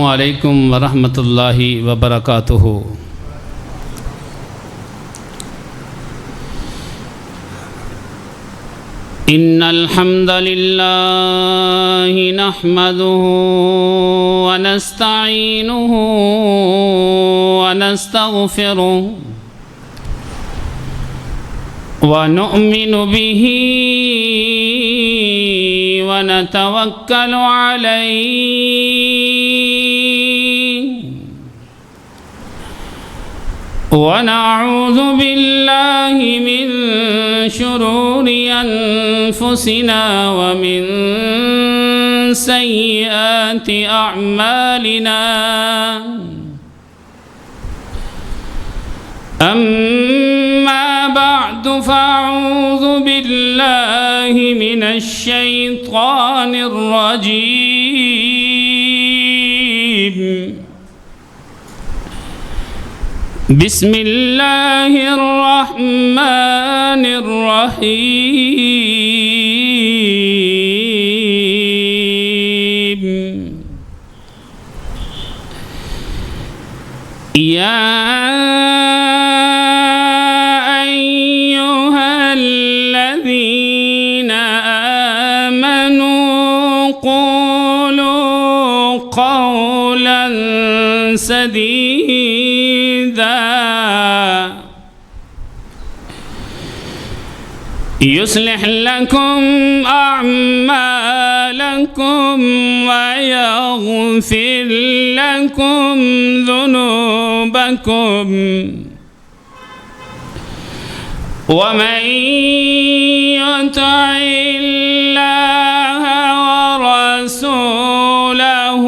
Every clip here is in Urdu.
علیکم ورحمۃ اللہ وبرکاتہ۔ ان الحمد للہ نحمده ونستعینه ونستغفره ونؤمن به ونتوکل علیہ ونعوذ باللہ من شرور انفسنا ومن سیئات اعمالنا اما بعد فاعوذ باللہ من الشیطان الرجیم بسم اللہ الرحمن الرحیم یا ایہا الذین آمنوا قولوا قولا سدیدا يصلح لكم أعمالكم ويغفر لكم ذنوبكم ومن يطع الله ورسوله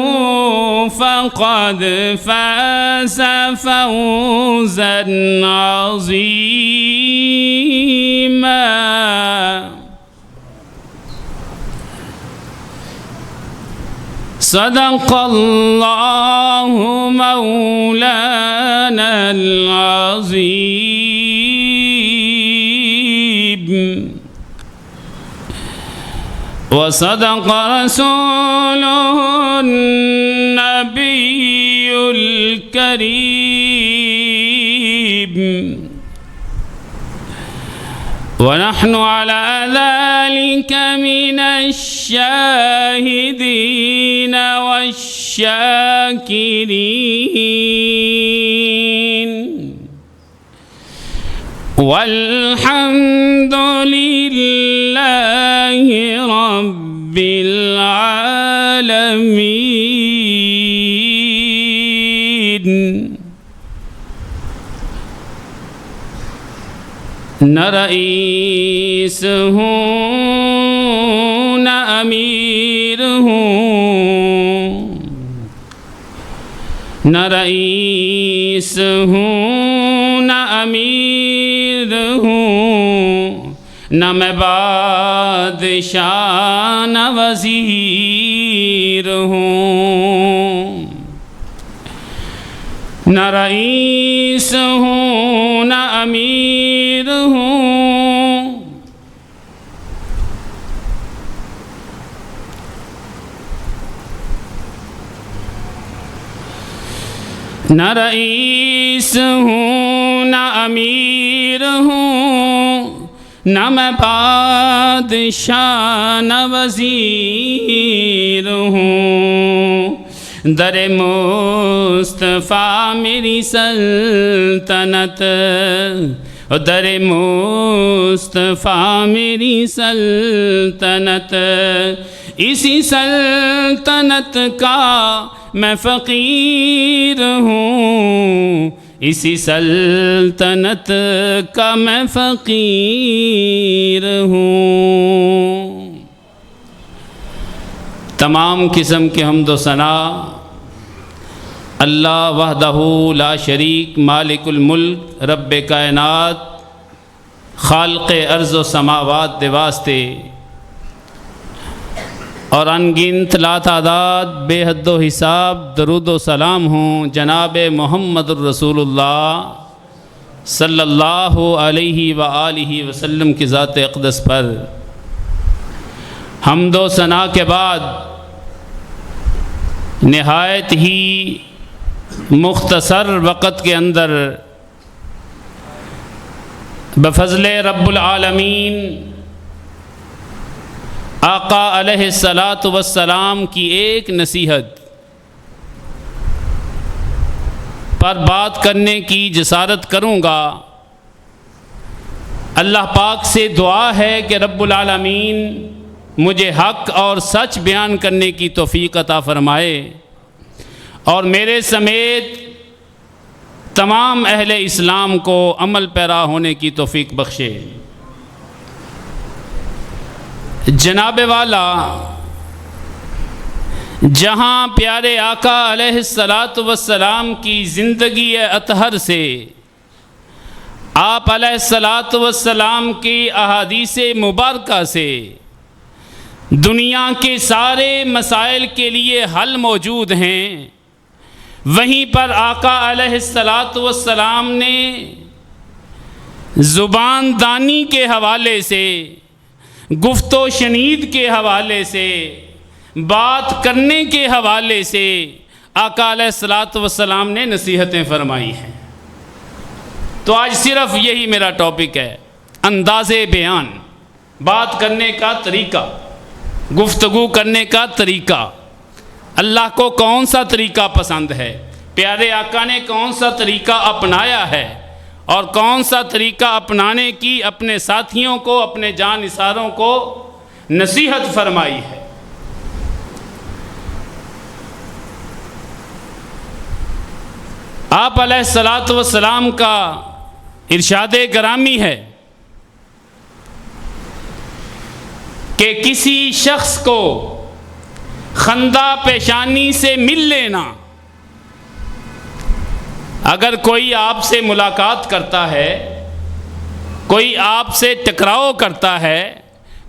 فقد فاز فوزا عظيما صدق الله مولانا العظيم وصدق رسوله النبي الكريم ونحن على ذلك من الشاهدين والشاكرين والحمد لله رب العالمين نہ رئیس ہوں نہ امیر ہوں نہ رئیس ہوں نہ امیر ہوں نہ میں بادشاہ نہ وزیر ہوں نہ رئیس ہوں نہ امیر ہوں نہ رئیس ہوں نہ امیر ہوں نہ میں بادشاہ نہ وزیر ہوں در مصطفیٰ میری سلطنت در مصطفیٰ میری سلطنت اسی سلطنت کا میں فقیر ہوں اسی سلطنت کا میں فقیر ہوں۔ تمام قسم کے حمد و ثنا اللہ وحدہ لا شریک مالک الملک رب کائنات خالق ارض و سماوات دے واسطے اور انگنت لا تعداد بے حد و حساب درود و سلام ہوں جناب محمد الرسول اللہ صلی اللہ علیہ وآلہ وسلم کی ذات اقدس پر۔ حمد و ثنا کے بعد نہایت ہی مختصر وقت کے اندر بفضل رب العالمین آقا علیہ الصلاۃ والسلام کی ایک نصیحت پر بات کرنے کی جسارت کروں گا۔ اللہ پاک سے دعا ہے کہ رب العالمین مجھے حق اور سچ بیان کرنے کی توفیق عطا فرمائے اور میرے سمیت تمام اہل اسلام کو عمل پیرا ہونے کی توفیق بخشے۔ جناب والا، جہاں پیارے آقا علیہ الصلاۃ والسلام کی زندگی اطہر سے، آپ علیہ الصلاۃ والسلام کی احادیث مبارکہ سے دنیا کے سارے مسائل کے لیے حل موجود ہیں، وہیں پر آقا علیہ الصلاۃ والسلام نے زبان دانی کے حوالے سے، گفت و شنید کے حوالے سے، بات کرنے کے حوالے سے آقا علیہ الصلاۃ والسلام نے نصیحتیں فرمائی ہیں۔ تو آج صرف یہی میرا ٹاپک ہے، انداز بیان، بات کرنے کا طریقہ، گفتگو کرنے کا طریقہ۔ اللہ کو کون سا طریقہ پسند ہے، پیارے آقا نے کون سا طریقہ اپنایا ہے اور کون سا طریقہ اپنانے کی اپنے ساتھیوں کو، اپنے جانثاروں کو نصیحت فرمائی ہے۔ آپ علیہ الصلاۃ والسلام کا ارشاد گرامی ہے کہ کسی شخص کو خندہ پیشانی سے مل لینا، اگر کوئی آپ سے ملاقات کرتا ہے، کوئی آپ سے ٹکراؤ کرتا ہے،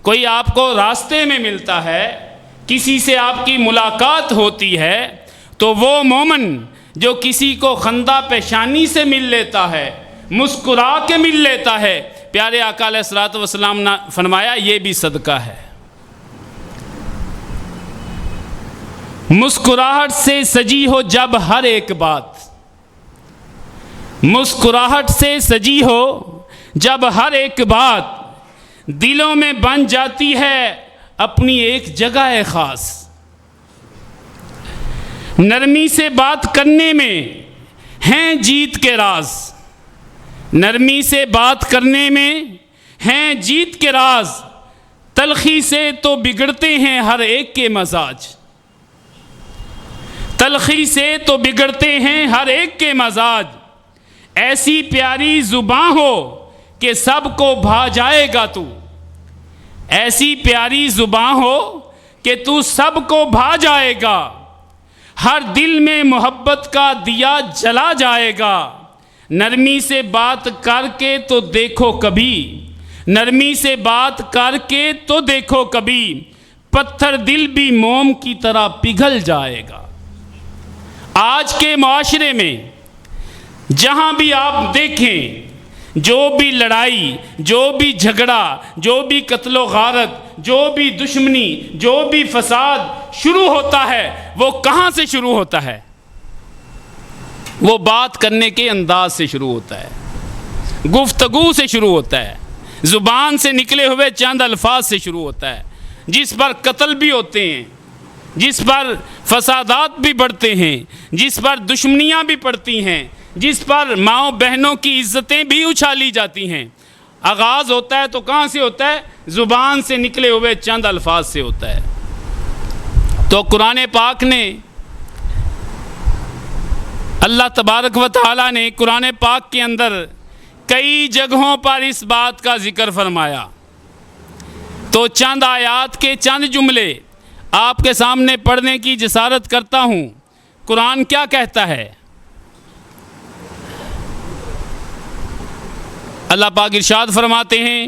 کوئی آپ کو راستے میں ملتا ہے، کسی سے آپ کی ملاقات ہوتی ہے، تو وہ مومن جو کسی کو خندہ پیشانی سے مل لیتا ہے، مسکرا کے مل لیتا ہے، پیارے آقا علیہ الصلوۃ والسلام نے فرمایا یہ بھی صدقہ ہے۔ مسکراہٹ سے سجی ہو جب ہر ایک بات، مسکراہٹ سے سجی ہو جب ہر ایک بات، دلوں میں بن جاتی ہے اپنی ایک جگہ خاص۔ نرمی سے بات کرنے میں ہیں جیت کے راز، نرمی سے بات کرنے میں ہیں جیت کے راز، تلخی سے تو بگڑتے ہیں ہر ایک کے مزاج، تلخی سے تو بگڑتے ہیں ہر ایک کے مزاج، ایسی پیاری زباں ہو کہ سب کو بھا جائے گا تو، ایسی پیاری زباں ہو کہ تو سب کو بھا جائے گا، ہر دل میں محبت کا دیا جلا جائے گا، نرمی سے بات کر کے تو دیکھو کبھی، نرمی سے بات کر کے تو دیکھو کبھی، پتھر دل بھی موم کی طرح پگھل جائے گا۔ آج کے معاشرے میں جہاں بھی آپ دیکھیں، جو بھی لڑائی، جو بھی جھگڑا، جو بھی قتل و غارت، جو بھی دشمنی، جو بھی فساد شروع ہوتا ہے، وہ کہاں سے شروع ہوتا ہے؟ وہ بات کرنے کے انداز سے شروع ہوتا ہے، گفتگو سے شروع ہوتا ہے، زبان سے نکلے ہوئے چند الفاظ سے شروع ہوتا ہے، جس پر قتل بھی ہوتے ہیں، جس پر فسادات بھی بڑھتے ہیں، جس پر دشمنیاں بھی پڑتی ہیں، جس پر ماؤں بہنوں کی عزتیں بھی اچھالی جاتی ہیں۔ آغاز ہوتا ہے تو کہاں سے ہوتا ہے؟ زبان سے نکلے ہوئے چند الفاظ سے ہوتا ہے۔ تو قرآن پاک نے، اللہ تبارک و تعالیٰ نے قرآن پاک کے اندر کئی جگہوں پر اس بات کا ذکر فرمایا۔ تو چند آیات کے چند جملے آپ کے سامنے پڑھنے کی جسارت کرتا ہوں۔ قرآن کیا کہتا ہے؟ اللہ پاک ارشاد فرماتے ہیں،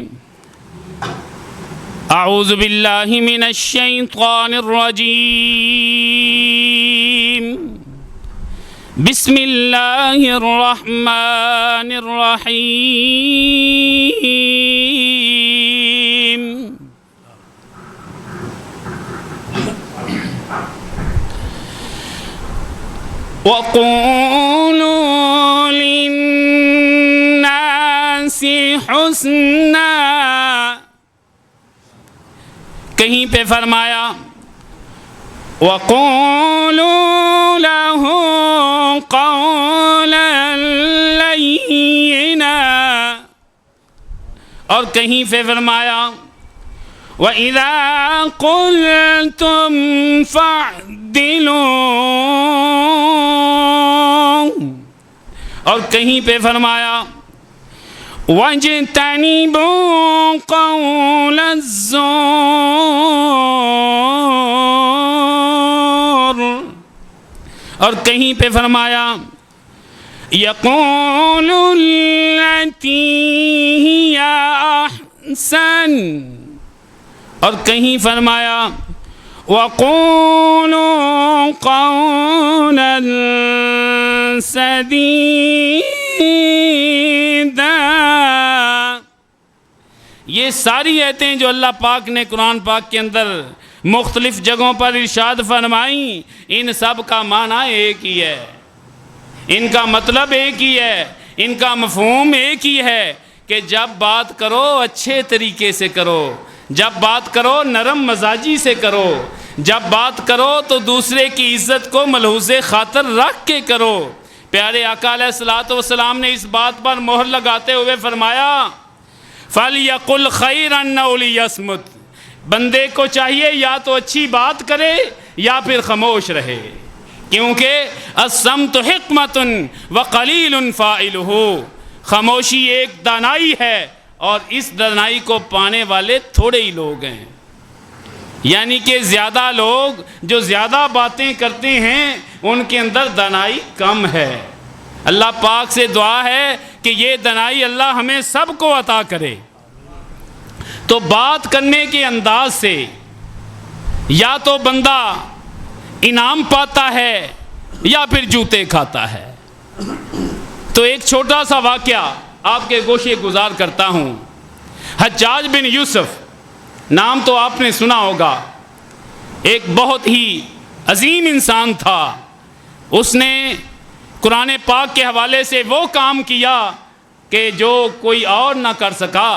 اعوذ باللہ من الشیطان الرجیم، بسم اللہ الرحمن الرحیم، وَقُولُوا لِلنَّاسِ حُسْنًا، کہیں پہ فرمایا وَقُولُوا لَهُ قَوْلًا لَيِّنًا، اور کہیں پہ فرمایا وَإِذَا قُلْتُمْ فَاعْدِلُوا، اور کہیں پہ فرمایا وَاجْتَنِبُوا قَوْلَ الزُّورِ، اور کہیں پہ فرمایا يَقُولُ الَّتِي هِيَ أَحْسَنُ، اور کہیں فرمایا وَقُولُوا قَوْلًا سَدِيدًا۔ یہ ساری آیتیں جو اللہ پاک نے قرآن پاک کے اندر مختلف جگہوں پر ارشاد فرمائیں، ان سب کا معنی ایک ہی ہے، ان کا مطلب ایک ہی ہے، ان کا مفہوم ایک ہی ہے کہ جب بات کرو اچھے طریقے سے کرو، جب بات کرو نرم مزاجی سے کرو، جب بات کرو تو دوسرے کی عزت کو ملحوظ خاطر رکھ کے کرو۔ پیارے آقا علیہ الصلوۃ والسلام نے اس بات پر مہر لگاتے ہوئے فرمایا فَلْيَقُلْ خَيْرًا أَوْ لِيَصْمُتْ، بندے کو چاہیے یا تو اچھی بات کرے یا پھر خاموش رہے، کیونکہ الصمت حکمۃ وقلیل فاعلہ، خاموشی ایک دانائی ہے اور اس دانائی کو پانے والے تھوڑے ہی لوگ ہیں، یعنی کہ زیادہ لوگ جو زیادہ باتیں کرتے ہیں ان کے اندر دانائی کم ہے۔ اللہ پاک سے دعا ہے کہ یہ دانائی اللہ ہمیں سب کو عطا کرے۔ تو بات کرنے کے انداز سے یا تو بندہ انعام پاتا ہے یا پھر جوتے کھاتا ہے۔ تو ایک چھوٹا سا واقعہ آپ کے گوشے گزار کرتا ہوں۔ حجاج بن یوسف نام تو آپ نے سنا ہوگا، ایک بہت ہی عظیم انسان تھا۔ اس نے قرآن پاک کے حوالے سے وہ کام کیا کہ جو کوئی اور نہ کر سکا۔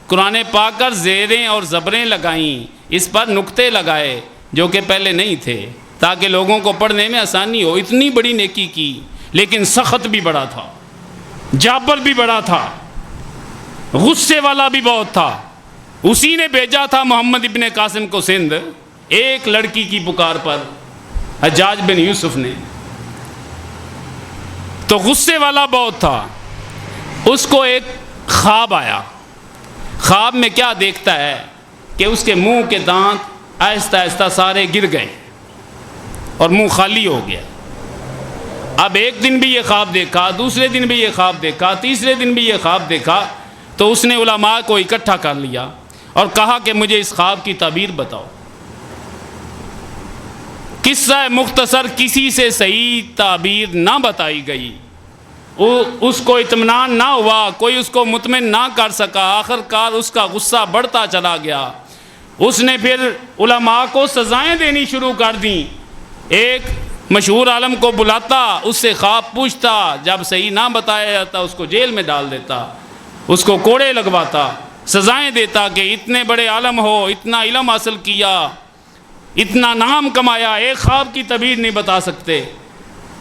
قرآن پاک پر زیریں اور زبریں لگائیں، اس پر نقطے لگائے جو کہ پہلے نہیں تھے تاکہ لوگوں کو پڑھنے میں آسانی ہو۔ اتنی بڑی نیکی کی، لیکن سخت بھی بڑا تھا، جابر بھی بڑا تھا، غصے والا بھی بہت تھا۔ اسی نے بھیجا تھا محمد ابن قاسم کو سندھ ایک لڑکی کی پکار پر، حجاج بن یوسف نے۔ تو غصے والا بہت تھا۔ اس کو ایک خواب آیا۔ خواب میں کیا دیکھتا ہے کہ اس کے منہ کے دانت آہستہ آہستہ سارے گر گئے اور منہ خالی ہو گیا۔ اب ایک دن بھی یہ خواب دیکھا، دوسرے دن بھی یہ خواب دیکھا، تیسرے دن بھی یہ خواب دیکھا۔ تو اس نے علماء کو اکٹھا کر لیا اور کہا کہ مجھے اس خواب کی تعبیر بتاؤ۔ قصہ مختصر، کسی سے صحیح تعبیر نہ بتائی گئی، اس کو اطمینان نہ ہوا، کوئی اس کو مطمئن نہ کر سکا۔ آخر کار اس کا غصہ بڑھتا چلا گیا۔ اس نے پھر علماء کو سزائیں دینی شروع کر دیں۔ ایک مشہور عالم کو بلاتا، اس سے خواب پوچھتا، جب صحیح نہ بتایا جاتا اس کو جیل میں ڈال دیتا، اس کو کوڑے لگواتا، سزائیں دیتا کہ اتنے بڑے عالم ہو، اتنا علم حاصل کیا، اتنا نام کمایا، ایک خواب کی تعبیر نہیں بتا سکتے۔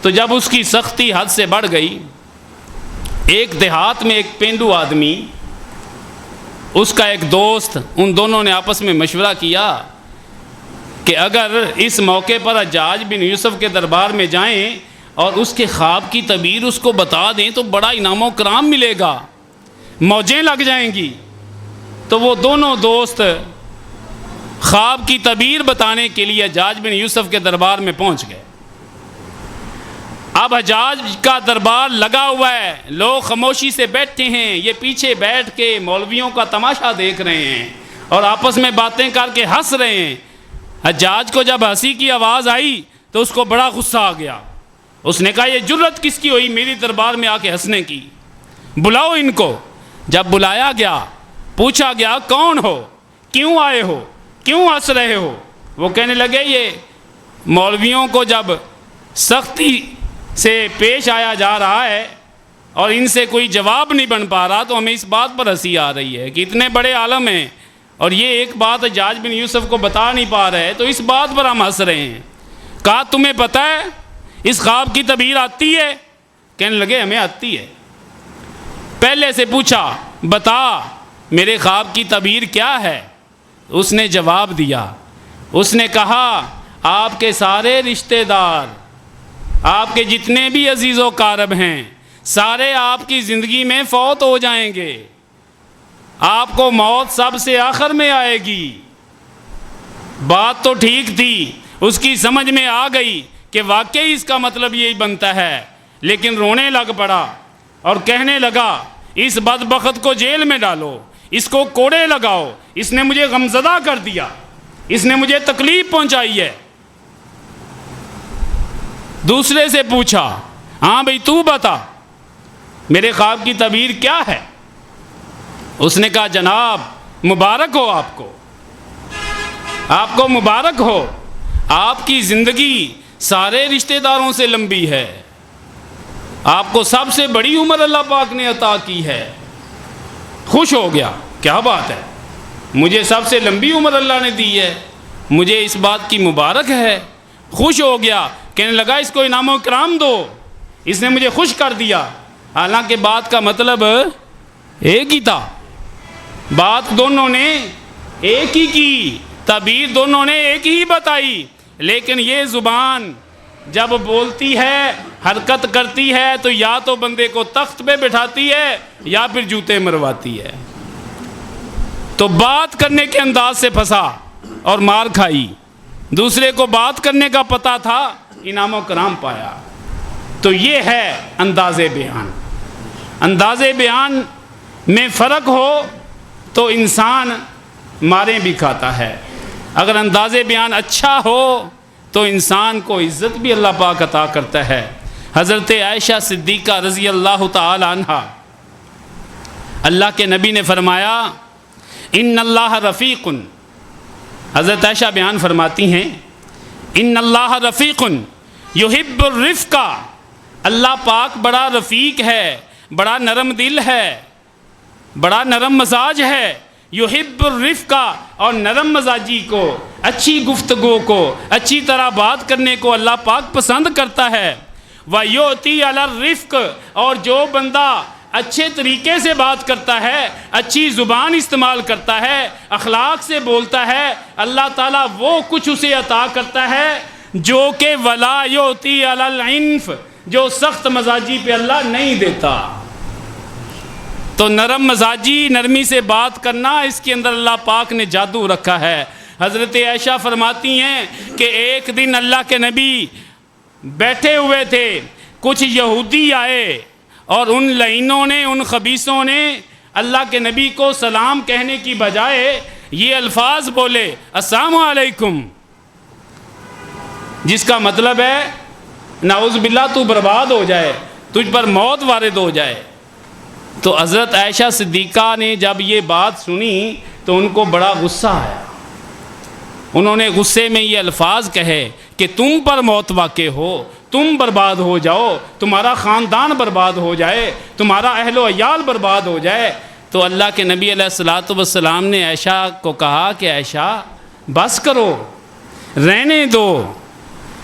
تو جب اس کی سختی حد سے بڑھ گئی، ایک دیہات میں ایک پینڈو آدمی، اس کا ایک دوست، ان دونوں نے آپس میں مشورہ کیا کہ اگر اس موقع پر حجاج بن یوسف کے دربار میں جائیں اور اس کے خواب کی تعبیر اس کو بتا دیں تو بڑا انعام و کرام ملے گا، موجیں لگ جائیں گی۔ تو وہ دونوں دوست خواب کی تعبیر بتانے کے لیے حجاج بن یوسف کے دربار میں پہنچ گئے۔ اب حجاج کا دربار لگا ہوا ہے، لوگ خاموشی سے بیٹھے ہیں، یہ پیچھے بیٹھ کے مولویوں کا تماشا دیکھ رہے ہیں اور آپس میں باتیں کر کے ہنس رہے ہیں۔ حجاج کو جب ہنسی کی آواز آئی تو اس کو بڑا غصہ آ گیا۔ اس نے کہا یہ جرت کس کی ہوئی میری دربار میں آ کے ہنسنے کی، بلاؤ ان کو۔ جب بلایا گیا، پوچھا گیا کون ہو، کیوں آئے ہو، کیوں ہنس رہے ہو؟ وہ کہنے لگے یہ مولویوں کو جب سختی سے پیش آیا جا رہا ہے اور ان سے کوئی جواب نہیں بن پا رہا، تو ہمیں اس بات پر ہنسی آ رہی ہے کہ اتنے بڑے عالم ہیں اور یہ ایک بات حجاج بن یوسف کو بتا نہیں پا رہے، تو اس بات پر ہم ہنس رہے ہیں۔ کہا تمہیں پتہ ہے اس خواب کی تعبیر آتی ہے؟ کہنے لگے ہمیں آتی ہے۔ پہلے سے پوچھا بتا میرے خواب کی تعبیر کیا ہے؟ اس نے جواب دیا، اس نے کہا آپ کے سارے رشتہ دار، آپ کے جتنے بھی عزیز و اقارب ہیں، سارے آپ کی زندگی میں فوت ہو جائیں گے، آپ کو موت سب سے آخر میں آئے گی۔ بات تو ٹھیک تھی، اس کی سمجھ میں آ گئی کہ واقعی اس کا مطلب یہی بنتا ہے، لیکن رونے لگ پڑا اور کہنے لگا اس بدبخت کو جیل میں ڈالو، اس کو کوڑے لگاؤ، اس نے مجھے غمزدہ کر دیا، اس نے مجھے تکلیف پہنچائی ہے۔ دوسرے سے پوچھا ہاں بھئی تو بتا میرے خواب کی تعبیر کیا ہے؟ اس نے کہا جناب مبارک ہو آپ کو مبارک ہو، آپ کی زندگی سارے رشتہ داروں سے لمبی ہے، آپ کو سب سے بڑی عمر اللہ پاک نے عطا کی ہے۔ خوش ہو گیا، کیا بات ہے، مجھے سب سے لمبی عمر اللہ نے دی ہے، مجھے اس بات کی مبارک ہے۔ خوش ہو گیا، کہنے لگا اس کو انعام و اکرام دو، اس نے مجھے خوش کر دیا۔ حالانکہ بات کا مطلب ایک ہی تھا، بات دونوں نے ایک ہی کی، تعبیر دونوں نے ایک ہی بتائی، لیکن یہ زبان جب بولتی ہے، حرکت کرتی ہے، تو یا تو بندے کو تخت پہ بٹھاتی ہے یا پھر جوتے مرواتی ہے۔ تو بات کرنے کے انداز سے پھنسا اور مار کھائی، دوسرے کو بات کرنے کا پتہ تھا، انعام و کرام پایا۔ تو یہ ہے انداز بیان۔ انداز بیان میں فرق ہو تو انسان ماریں بھی کھاتا ہے، اگر انداز بیان اچھا ہو تو انسان کو عزت بھی اللہ پاک عطا کرتا ہے۔ حضرت عائشہ صدیقہ رضی اللہ تعالی عنہ، اللہ کے نبی نے فرمایا ان اللہ رفیق، حضرت عائشہ بیان فرماتی ہیں ان اللہ رفیق یحب الرفق، اللہ پاک بڑا رفیق ہے، بڑا نرم دل ہے، بڑا نرم مزاج ہے۔ یحب الرفق، اور نرم مزاجی کو، اچھی گفتگو کو، اچھی طرح بات کرنے کو اللہ پاک پسند کرتا ہے۔ وَيُؤْتِي عَلَى الرِّفْقِ، اور جو بندہ اچھے طریقے سے بات کرتا ہے، اچھی زبان استعمال کرتا ہے، اخلاق سے بولتا ہے، اللہ تعالیٰ وہ کچھ اسے عطا کرتا ہے جو کہ وَلَا يُؤْتِي عَلَى الْعِنْفِ، جو سخت مزاجی پہ اللہ نہیں دیتا۔ تو نرم مزاجی، نرمی سے بات کرنا، اس کے اندر اللہ پاک نے جادو رکھا ہے۔ حضرت عائشہ فرماتی ہیں کہ ایک دن اللہ کے نبی بیٹھے ہوئے تھے، کچھ یہودی آئے اور ان لعینوں نے، ان خبیثوں نے اللہ کے نبی کو سلام کہنے کی بجائے یہ الفاظ بولے السلام علیکم، جس کا مطلب ہے نعوذ باللہ تو برباد ہو جائے، تجھ پر موت وارد ہو جائے۔ تو حضرت عائشہ صدیقہ نے جب یہ بات سنی تو ان کو بڑا غصہ آیا، انہوں نے غصے میں یہ الفاظ کہے کہ تم پر موت واقع ہو، تم برباد ہو جاؤ، تمہارا خاندان برباد ہو جائے، تمہارا اہل و عیال برباد ہو جائے۔ تو اللہ کے نبی علیہ الصلاۃ والسلام نے عائشہ کو کہا کہ عائشہ بس کرو، رہنے دو۔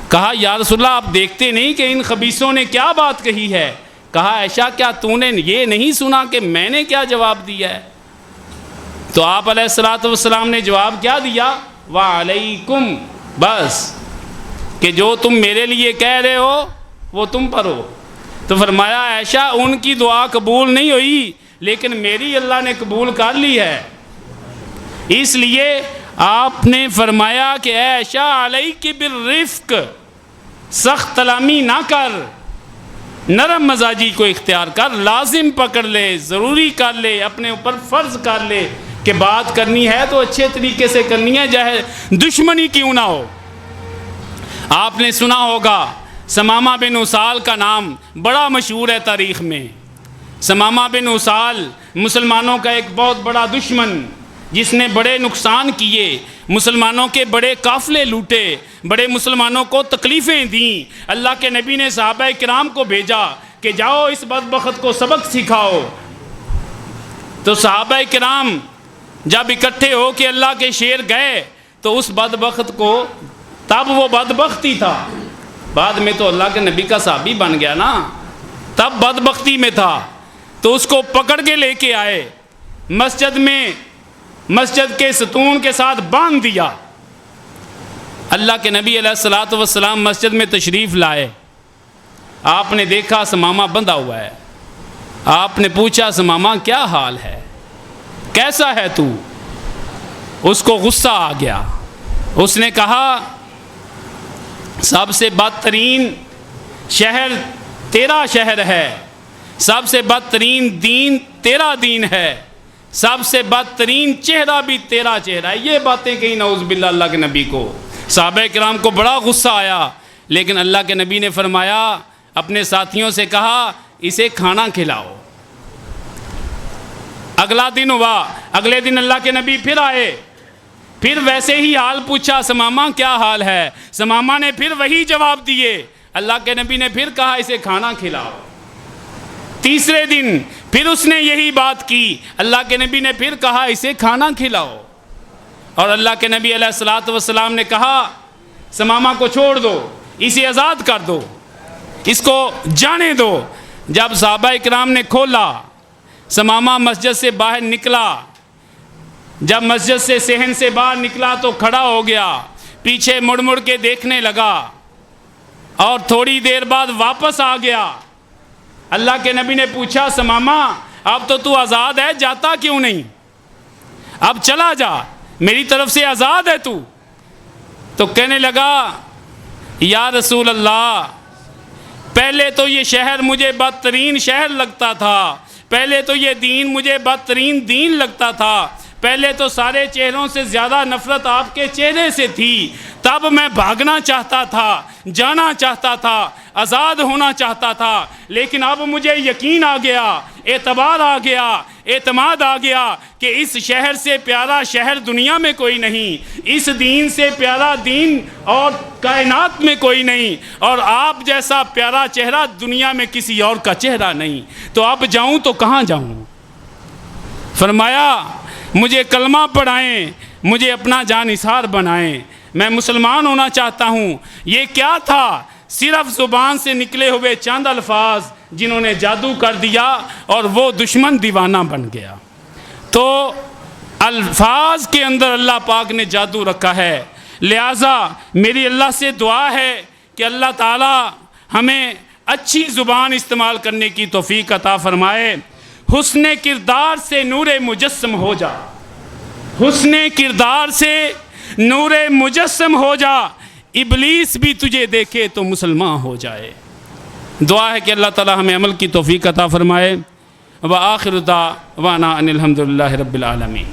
کہا یا رسول اللہ آپ دیکھتے نہیں کہ ان خبیثوں نے کیا بات کہی ہے؟ کہا عائشہ کیا تو نے یہ نہیں سنا کہ میں نے کیا جواب دیا ہے؟ تو آپ علیہ الصلاۃ والسلام نے جواب کیا دیا؟ وعلیکم، بس کہ جو تم میرے لیے کہہ رہے ہو وہ تم پر ہو۔ تو فرمایا عائشہ ان کی دعا قبول نہیں ہوئی لیکن میری اللہ نے قبول کر لی ہے، اس لیے آپ نے فرمایا کہ اے عائشہ علیک بالرفق، سخت کلامی نہ کر، نرم مزاجی کو اختیار کر، لازم پکڑ لے، ضروری کر لے، اپنے اوپر فرض کر لے کہ بات کرنی ہے تو اچھے طریقے سے کرنی ہے، چاہے دشمنی کیوں نہ ہو۔ آپ نے سنا ہوگا ثمامہ بن اسال کا نام بڑا مشہور ہے تاریخ میں۔ ثمامہ بن اسال مسلمانوں کا ایک بہت بڑا دشمن، جس نے بڑے نقصان کیے، مسلمانوں کے بڑے قافلے لوٹے، بڑے مسلمانوں کو تکلیفیں دیں، اللہ کے نبی نے صحابہ کرام کو بھیجا کہ جاؤ اس بدبخت کو سبق سکھاؤ۔ تو صحابہ کرام جب اکٹھے ہو کے اللہ کے شیر گئے تو اس بدبخت کو، تب وہ بدبخت ہی تھا، بعد میں تو اللہ کے نبی کا صحابی بن گیا نا، تب بدبختی میں تھا، تو اس کو پکڑ کے لے کے آئے مسجد میں، مسجد کے ستون کے ساتھ باندھ دیا۔ اللہ کے نبی علیہ الصلوۃ والسلام مسجد میں تشریف لائے، آپ نے دیکھا ثمامہ بندھا ہوا ہے، آپ نے پوچھا ثمامہ کیا حال ہے، کیسا ہے تو؟ اس کو غصہ آ گیا، اس نے کہا سب سے بدترین شہر تیرا شہر ہے، سب سے بدترین دین تیرا دین ہے، سب سے بدترین چہرہ بھی تیرا چہرہ ہے۔ یہ باتیں کہیں نعوذ باللہ اللہ کے نبی کو، صحابہ کرام کو بڑا غصہ آیا، لیکن اللہ کے نبی نے فرمایا، اپنے ساتھیوں سے کہا اسے کھانا کھلاؤ۔ اگلا دن ہوا، اگلے دن اللہ کے نبی پھر آئے، پھر ویسے ہی حال پوچھا، ثمامہ کیا حال ہے؟ ثمامہ نے پھر وہی جواب دیے، اللہ کے نبی نے پھر کہا اسے کھانا کھلاؤ۔ تیسرے دن پھر اس نے یہی بات کی، اللہ کے نبی نے پھر کہا اسے کھانا کھلاؤ، اور اللہ کے نبی علیہ الصلوۃ والسلام نے کہا ثمامہ کو چھوڑ دو، اسے آزاد کر دو، اس کو جانے دو۔ جب صحابہ اکرام نے کھولا، ثمامہ مسجد سے باہر نکلا، جب مسجد سے صحن سے باہر نکلا تو کھڑا ہو گیا، پیچھے مڑ مڑ کے دیکھنے لگا، اور تھوڑی دیر بعد واپس آ گیا۔ اللہ کے نبی نے پوچھا ثمامہ اب تو آزاد ہے، جاتا کیوں نہیں؟ اب چلا جا، میری طرف سے آزاد ہے تو۔ تو کہنے لگا یا رسول اللہ، پہلے تو یہ شہر مجھے بدترین شہر لگتا تھا، پہلے تو یہ دین مجھے بدترین دین لگتا تھا، پہلے تو سارے چہروں سے زیادہ نفرت آپ کے چہرے سے تھی، تب میں بھاگنا چاہتا تھا، جانا چاہتا تھا، آزاد ہونا چاہتا تھا، لیکن اب مجھے یقین آ گیا، اعتبار آ گیا، اعتماد آ گیا کہ اس شہر سے پیارا شہر دنیا میں کوئی نہیں، اس دین سے پیارا دین اور کائنات میں کوئی نہیں، اور آپ جیسا پیارا چہرہ دنیا میں کسی اور کا چہرہ نہیں، تو اب جاؤں تو کہاں جاؤں؟ فرمایا مجھے کلمہ پڑھائیں، مجھے اپنا جانثار بنائیں، میں مسلمان ہونا چاہتا ہوں۔ یہ کیا تھا؟ صرف زبان سے نکلے ہوئے چند الفاظ جنہوں نے جادو کر دیا اور وہ دشمن دیوانہ بن گیا۔ تو الفاظ کے اندر اللہ پاک نے جادو رکھا ہے، لہٰذا میری اللہ سے دعا ہے کہ اللہ تعالی ہمیں اچھی زبان استعمال کرنے کی توفیق عطا فرمائے۔ حسن کردار سے نور مجسم ہو جا، حسن کردار سے نور مجسم ہو جا، ابلیس بھی تجھے دیکھے تو مسلمان ہو جائے۔ دعا ہے کہ اللہ تعالی ہمیں عمل کی توفیق عطا فرمائے۔ وآخر دعوانا ان الحمد للہ رب العالمین۔